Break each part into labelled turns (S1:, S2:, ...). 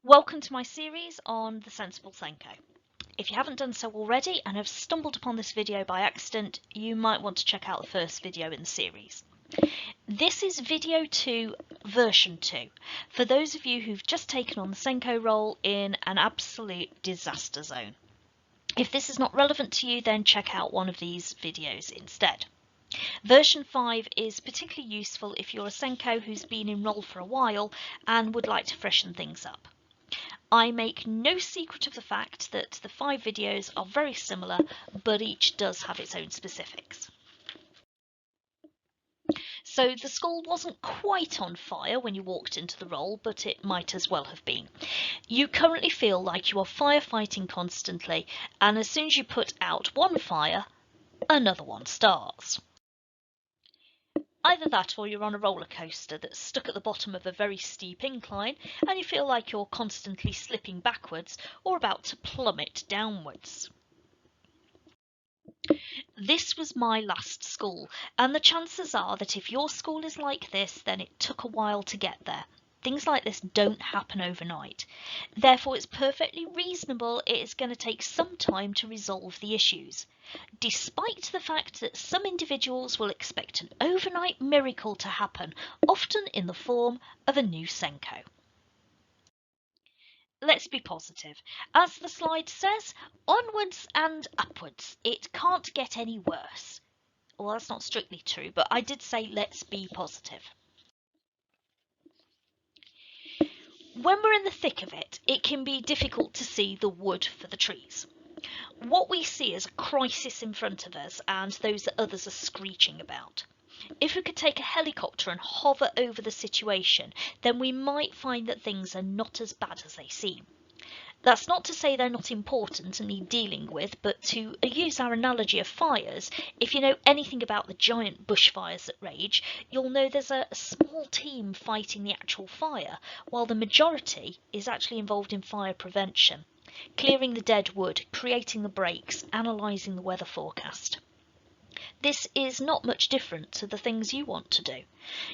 S1: Welcome to my series on the SENsible SENCO. If you haven't done so already and have stumbled upon this video by accident, you might want to check out the first video in the series. This is video 2, version 2, for those of you who've just taken on the SENCO role in an absolute disaster zone. If this is not relevant to you, then check out one of these videos instead. Version 5 is particularly useful if you're a SENCO who's been in role for a while and would like to freshen things up. I make no secret of the fact that the 5 videos are very similar, but each does have its own specifics. So the school wasn't quite on fire when you walked into the role, but it might as well have been. You currently feel like you are firefighting constantly, and as soon as you put out one fire, another one starts. Either that or you're on a roller coaster that's stuck at the bottom of a very steep incline and you feel like you're constantly slipping backwards or about to plummet downwards. This was my last school, and the chances are that if your school is like this, then it took a while to get there. Things like this don't happen overnight. Therefore, it's perfectly reasonable it is going to take some time to resolve the issues, despite the fact that some individuals will expect an overnight miracle to happen, often in the form of a new SENCO. Let's be positive. As the slide says, onwards and upwards. It can't get any worse. Well, that's not strictly true, but I did say let's be positive. When we're in the thick of it, it can be difficult to see the wood for the trees. What we see is a crisis in front of us and those that others are screeching about. If we could take a helicopter and hover over the situation, then we might find that things are not as bad as they seem. That's not to say they're not important and need dealing with, but to use our analogy of fires, if you know anything about the giant bushfires that rage, you'll know there's a small team fighting the actual fire, while the majority is actually involved in fire prevention, clearing the dead wood, creating the breaks, analysing the weather forecast. This is not much different to the things you want to do.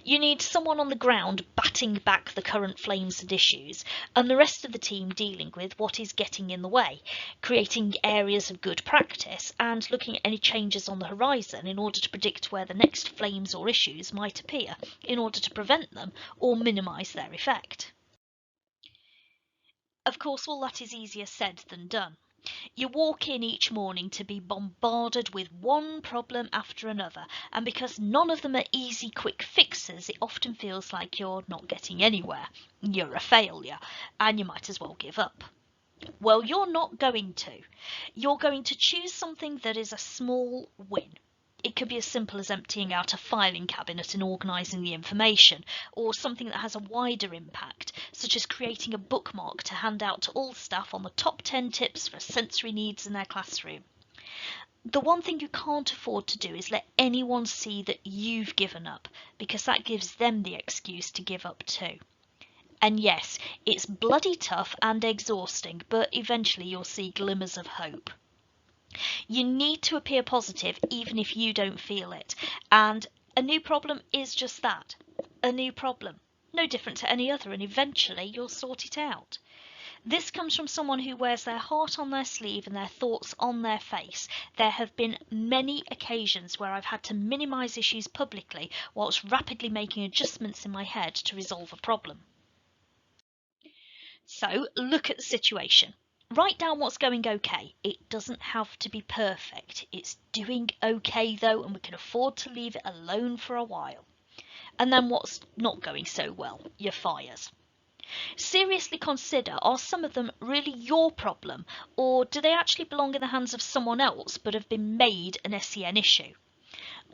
S1: You need someone on the ground batting back the current flames and issues, and the rest of the team dealing with what is getting in the way, creating areas of good practice and looking at any changes on the horizon in order to predict where the next flames or issues might appear in order to prevent them or minimise their effect. Of course, all that is easier said than done. You walk in each morning to be bombarded with one problem after another, and because none of them are easy, quick fixes, it often feels like you're not getting anywhere. You're a failure, and you might as well give up. Well, you're not going to. You're going to choose something that is a small win. It could be as simple as emptying out a filing cabinet and organising the information, or something that has a wider impact, such as creating a bookmark to hand out to all staff on the top 10 tips for sensory needs in their classroom. The one thing you can't afford to do is let anyone see that you've given up, because that gives them the excuse to give up too. And yes, it's bloody tough and exhausting, but eventually you'll see glimmers of hope. You need to appear positive even if you don't feel it, and a new problem is just that, a new problem, no different to any other, and eventually you'll sort it out. This comes from someone who wears their heart on their sleeve and their thoughts on their face. There have been many occasions where I've had to minimise issues publicly whilst rapidly making adjustments in my head to resolve a problem. So look at the situation. Write down what's going okay. It doesn't have to be perfect. It's doing okay though, and we can afford to leave it alone for a while. And then what's not going so well? Your fires. Seriously consider, are some of them really your problem, or do they actually belong in the hands of someone else but have been made an SEN issue?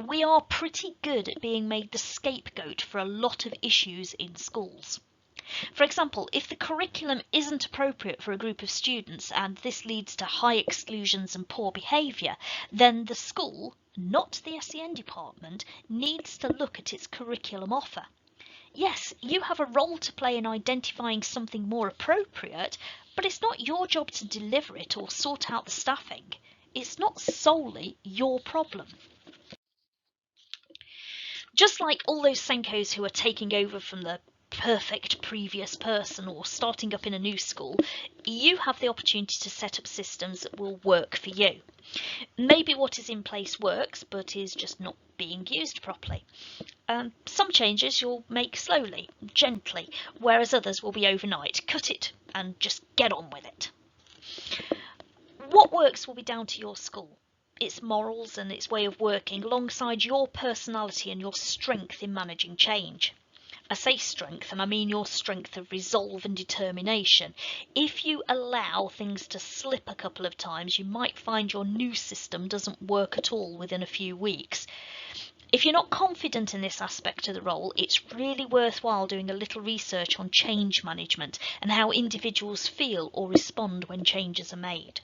S1: We are pretty good at being made the scapegoat for a lot of issues in schools. For example, if the curriculum isn't appropriate for a group of students and this leads to high exclusions and poor behaviour, then the school, not the SEN department, needs to look at its curriculum offer. Yes, you have a role to play in identifying something more appropriate, but it's not your job to deliver it or sort out the staffing. It's not solely your problem. Just like all those SENCOs who are taking over from the perfect previous person or starting up in a new school, you have the opportunity to set up systems that will work for you. Maybe what is in place works, but is just not being used properly. Some changes you'll make slowly, gently, whereas others will be overnight. Cut it and just get on with it. What works will be down to your school, its morals and its way of working, alongside your personality and your strength in managing change. I say strength, and I mean your strength of resolve and determination. If you allow things to slip a couple of times, you might find your new system doesn't work at all within a few weeks. If you're not confident in this aspect of the role, it's really worthwhile doing a little research on change management and how individuals feel or respond when changes are made.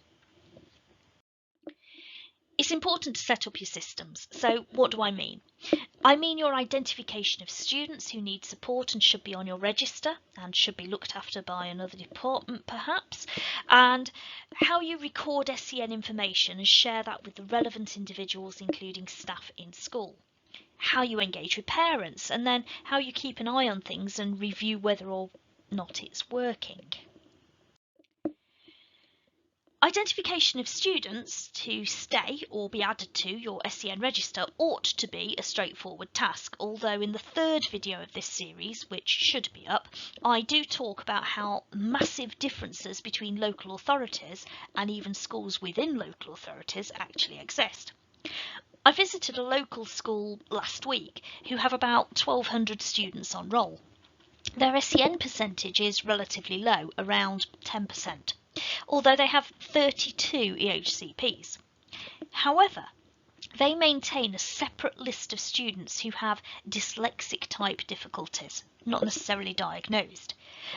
S1: It's important to set up your systems. So what do I mean? I mean your identification of students who need support and should be on your register and should be looked after by another department perhaps, and how you record SEN information and share that with the relevant individuals, including staff in school. How you engage with parents, and then how you keep an eye on things and review whether or not it's working. Identification of students to stay or be added to your SEN register ought to be a straightforward task, although in the third video of this series, which should be up, I do talk about how massive differences between local authorities and even schools within local authorities actually exist. I visited a local school last week who have about 1,200 students on roll. Their SEN percentage is relatively low, around 10%. Although they have 32 EHCPs. However, they maintain a separate list of students who have dyslexic type difficulties, not necessarily diagnosed,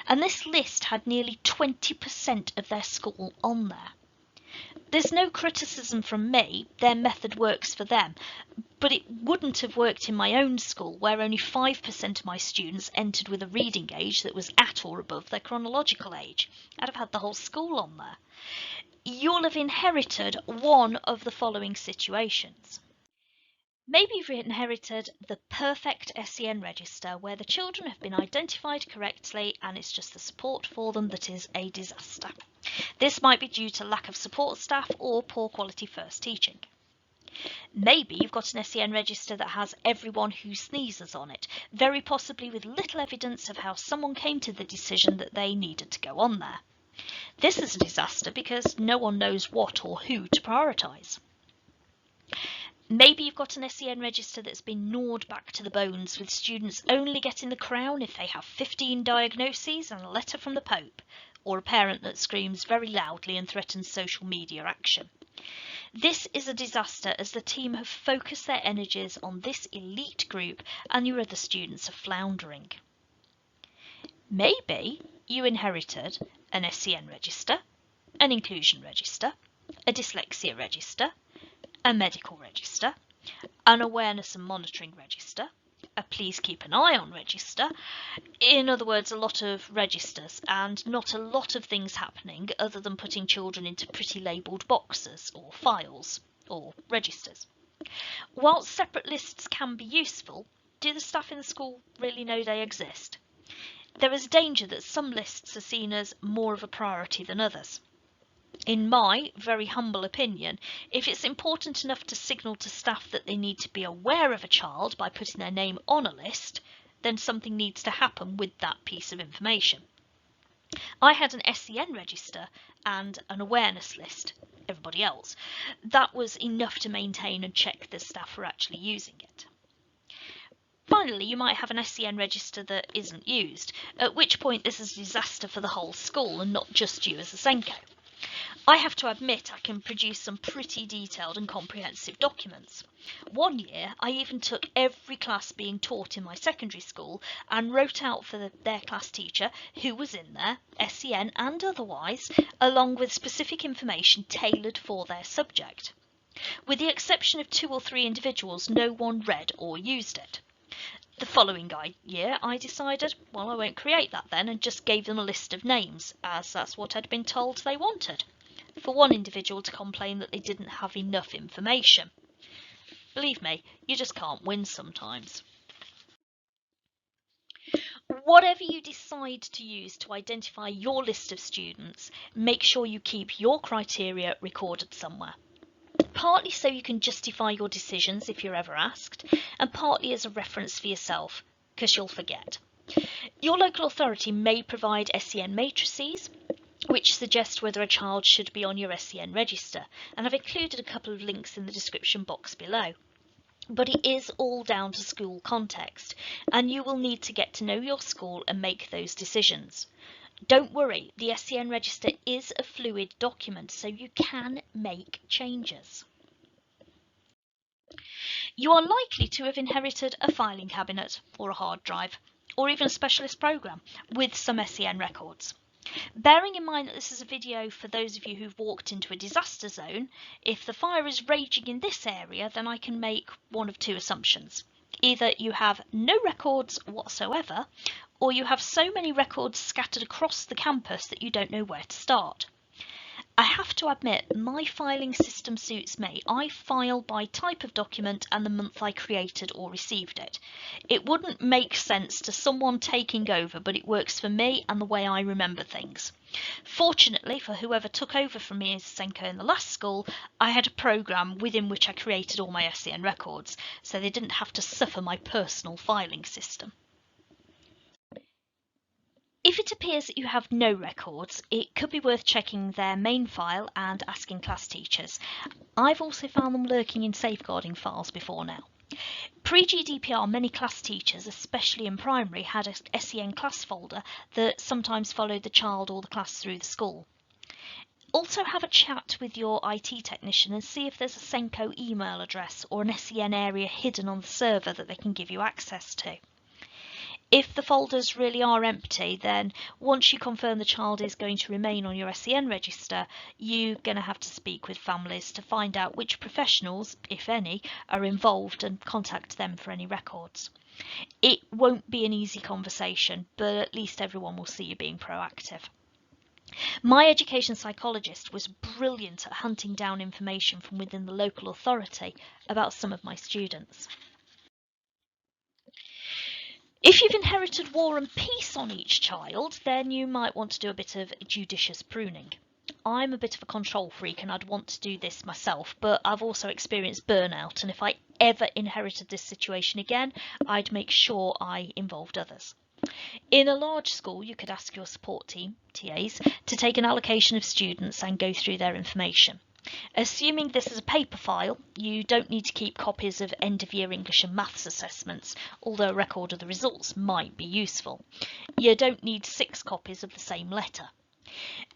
S1: and this list had nearly 20% of their school on there. There's no criticism from me, their method works for them, but it wouldn't have worked in my own school where only 5% of my students entered with a reading age that was at or above their chronological age. I'd have had the whole school on there. You'll have inherited one of the following situations. Maybe you've inherited the perfect SEN register where the children have been identified correctly and it's just the support for them that is a disaster. This might be due to lack of support staff or poor quality first teaching. Maybe you've got an SEN register that has everyone who sneezes on it, very possibly with little evidence of how someone came to the decision that they needed to go on there. This is a disaster because no one knows what or who to prioritise. Maybe you've got an SEN register that's been gnawed back to the bones, with students only getting the crown if they have 15 diagnoses and a letter from the Pope, or a parent that screams very loudly and threatens social media action. This is a disaster as the team have focused their energies on this elite group and your other students are floundering. Maybe you inherited an SEN register, an inclusion register, a dyslexia register, a medical register, an awareness and monitoring register, a please keep an eye on register. In other words, a lot of registers and not a lot of things happening other than putting children into pretty labelled boxes or files or registers. While separate lists can be useful, do the staff in the school really know they exist? There is a danger that some lists are seen as more of a priority than others. In my very humble opinion, if it's important enough to signal to staff that they need to be aware of a child by putting their name on a list, then something needs to happen with that piece of information. I had an SEN register and an awareness list, everybody else. That was enough to maintain and check the staff were actually using it. Finally, you might have an SEN register that isn't used, at which point this is a disaster for the whole school and not just you as a SENCO. I have to admit I can produce some pretty detailed and comprehensive documents. One year I even took every class being taught in my secondary school and wrote out for their class teacher who was in there, SEN and otherwise, along with specific information tailored for their subject. With the exception of 2 or 3 individuals, no one read or used it. The following year I decided, well, I won't create that then, and just gave them a list of names, as that's what I'd been told they wanted, for one individual to complain that they didn't have enough information. Believe me, you just can't win sometimes. Whatever you decide to use to identify your list of students, make sure you keep your criteria recorded somewhere. Partly so you can justify your decisions if you're ever asked, and partly as a reference for yourself, because you'll forget. Your local authority may provide SEN matrices, which suggest whether a child should be on your SEN register, and I've included a couple of links in the description box below. But it is all down to school context, and you will need to get to know your school and make those decisions. Don't worry, the SEN register is a fluid document, so you can make changes. You are likely to have inherited a filing cabinet or a hard drive, or even a specialist program with some SEN records. Bearing in mind that this is a video for those of you who've walked into a disaster zone, if the fire is raging in this area, then I can make one of two assumptions. Either you have no records whatsoever, or you have so many records scattered across the campus that you don't know where to start. I have to admit, my filing system suits me. I file by type of document and the month I created or received it. It wouldn't make sense to someone taking over, but it works for me and the way I remember things. Fortunately for whoever took over from me as SENCO in the last school, I had a program within which I created all my SEN records, so they didn't have to suffer my personal filing system. If it appears that you have no records, it could be worth checking their main file and asking class teachers. I've also found them lurking in safeguarding files before now. Pre-GDPR, many class teachers, especially in primary, had a SEN class folder that sometimes followed the child or the class through the school. Also have a chat with your IT technician and see if there's a SENCO email address or an SEN area hidden on the server that they can give you access to. If the folders really are empty, then once you confirm the child is going to remain on your SEN register, you're going to have to speak with families to find out which professionals, if any, are involved and contact them for any records. It won't be an easy conversation, but at least everyone will see you being proactive. My education psychologist was brilliant at hunting down information from within the local authority about some of my students. If you've inherited War and Peace on each child, then you might want to do a bit of judicious pruning. I'm a bit of a control freak and I'd want to do this myself, but I've also experienced burnout, and if I ever inherited this situation again, I'd make sure I involved others. In a large school, you could ask your support team, TAs, to take an allocation of students and go through their information. Assuming this is a paper file, you don't need to keep copies of end-of-year English and Maths assessments, although a record of the results might be useful. You don't need 6 copies of the same letter.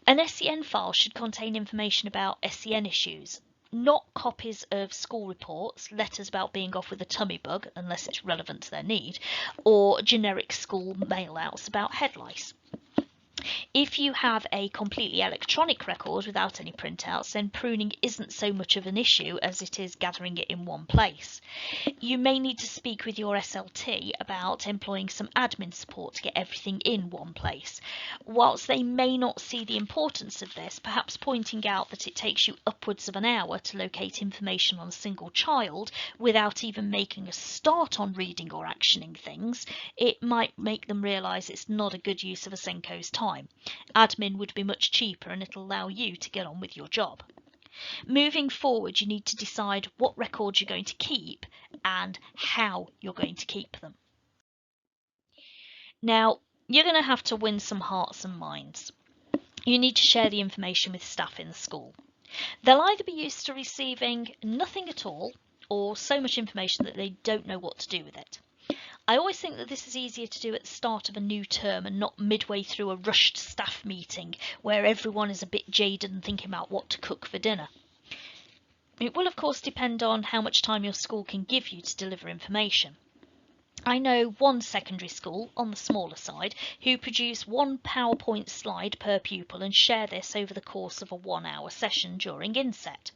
S1: An SEN file should contain information about SEN issues, not copies of school reports, letters about being off with a tummy bug, unless it's relevant to their need, or generic school mail-outs about head lice. If you have a completely electronic record without any printouts, then pruning isn't so much of an issue as it is gathering it in one place. You may need to speak with your SLT about employing some admin support to get everything in one place. Whilst they may not see the importance of this, perhaps pointing out that it takes you upwards of an hour to locate information on a single child without even making a start on reading or actioning things, it might make them realise it's not a good use of a SENCO's time. Admin would be much cheaper and it'll allow you to get on with your job. Moving forward, you need to decide what records you're going to keep and how you're going to keep them. Now, you're going to have to win some hearts and minds. You need to share the information with staff in the school. They'll either be used to receiving nothing at all or so much information that they don't know what to do with it. I always think that this is easier to do at the start of a new term and not midway through a rushed staff meeting where everyone is a bit jaded and thinking about what to cook for dinner. It will of course depend on how much time your school can give you to deliver information. I know one secondary school, on the smaller side, who produce one PowerPoint slide per pupil and share this over the course of a 1-hour session during inset.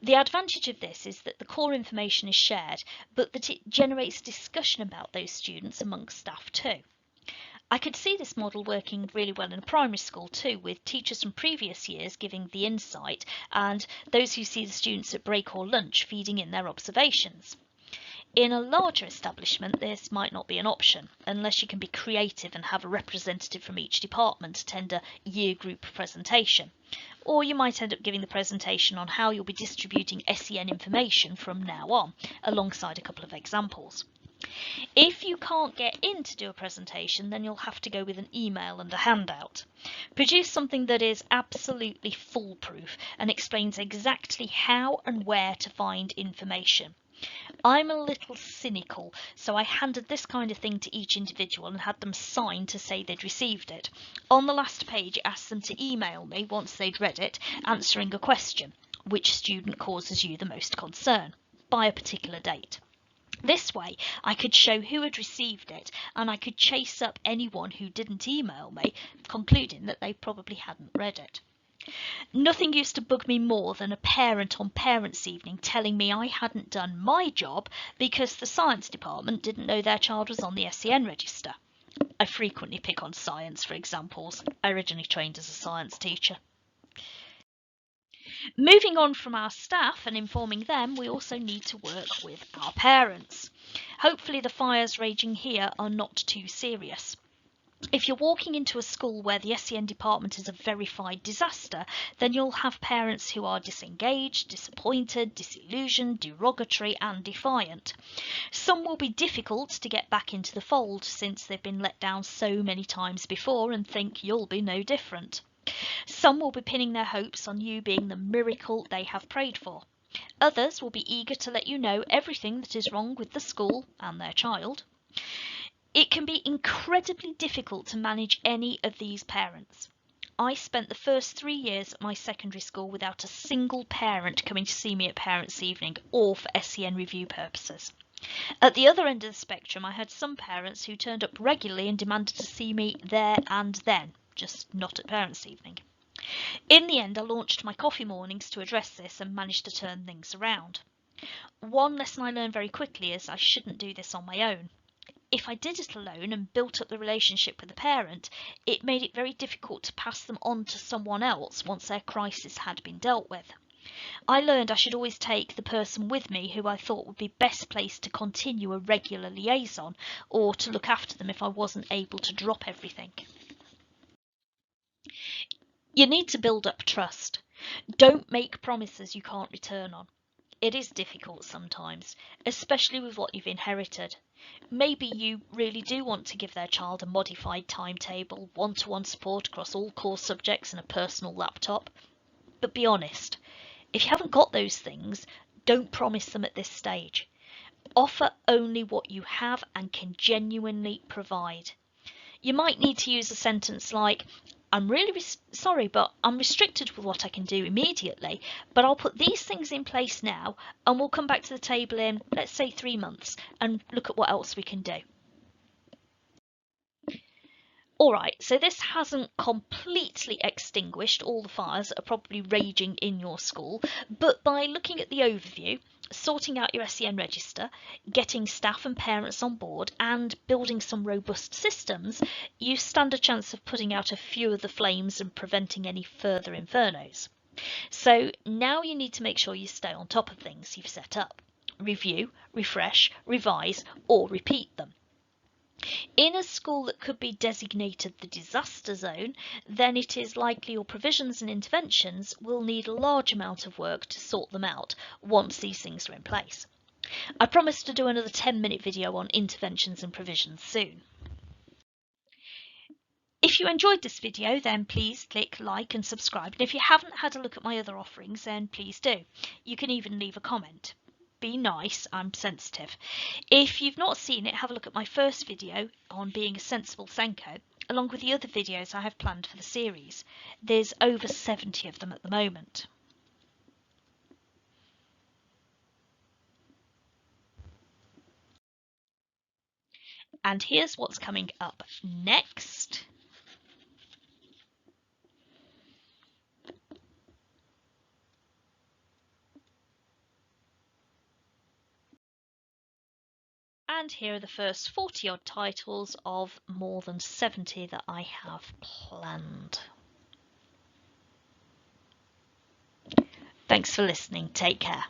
S1: The advantage of this is that the core information is shared, but that it generates discussion about those students amongst staff too. I could see this model working really well in a primary school too, with teachers from previous years giving the insight and those who see the students at break or lunch feeding in their observations. In a larger establishment, this might not be an option, unless you can be creative and have a representative from each department attend a year group presentation. Or you might end up giving the presentation on how you'll be distributing SEN information from now on, alongside a couple of examples. If you can't get in to do a presentation, then you'll have to go with an email and a handout. Produce something that is absolutely foolproof and explains exactly how and where to find information. I'm a little cynical, so I handed this kind of thing to each individual and had them sign to say they'd received it. On the last page, it asked them to email me once they'd read it, answering a question: which student causes you the most concern, by a particular date. This way, I could show who had received it, and I could chase up anyone who didn't email me, concluding that they probably hadn't read it. Nothing used to bug me more than a parent on parents' evening telling me I hadn't done my job because the science department didn't know their child was on the SEN register. I frequently pick on science for examples. I originally trained as a science teacher. Moving on from our staff and informing them, we also need to work with our parents. Hopefully the fires raging here are not too serious. If you're walking into a school where the SEN department is a verified disaster, then you'll have parents who are disengaged, disappointed, disillusioned, derogatory and defiant. Some will be difficult to get back into the fold since they've been let down so many times before and think you'll be no different. Some will be pinning their hopes on you being the miracle they have prayed for. Others will be eager to let you know everything that is wrong with the school and their child. It can be incredibly difficult to manage any of these parents. I spent the first 3 years at my secondary school without a single parent coming to see me at parents' evening or for SEN review purposes. At the other end of the spectrum, I had some parents who turned up regularly and demanded to see me there and then, just not at parents' evening. In the end, I launched my coffee mornings to address this and managed to turn things around. One lesson I learned very quickly is I shouldn't do this on my own. If I did it alone and built up the relationship with the parent, it made it very difficult to pass them on to someone else once their crisis had been dealt with. I learned I should always take the person with me who I thought would be best placed to continue a regular liaison or to look after them if I wasn't able to drop everything. You need to build up trust. Don't make promises you can't return on. It is difficult sometimes, especially with what you've inherited. Maybe you really do want to give their child a modified timetable, one-to-one support across all core subjects and a personal laptop. But be honest, if you haven't got those things, don't promise them at this stage. Offer only what you have and can genuinely provide. You might need to use a sentence like, I'm really sorry, but I'm restricted with what I can do immediately, but I'll put these things in place now and we'll come back to the table in, let's say, 3 months and look at what else we can do. Alright, so this hasn't completely extinguished all the fires that are probably raging in your school, but by looking at the overview, sorting out your SEN register, getting staff and parents on board, and building some robust systems, you stand a chance of putting out a few of the flames and preventing any further infernos. So now you need to make sure you stay on top of things you've set up. Review, refresh, revise, or repeat them. In a school that could be designated the disaster zone, then it is likely your provisions and interventions will need a large amount of work to sort them out once these things are in place. I promise to do another 10-minute video on interventions and provisions soon. If you enjoyed this video, then please click like and subscribe. And if you haven't had a look at my other offerings, then please do. You can even leave a comment. Be nice, I'm sensitive. If you've not seen it, have a look at my first video on being a sensible SENCO, along with the other videos I have planned for the series. There's over 70 of them at the moment. And here's what's coming up next. And here are the first 40 odd titles of more than 70 that I have planned. Thanks for listening. Take care.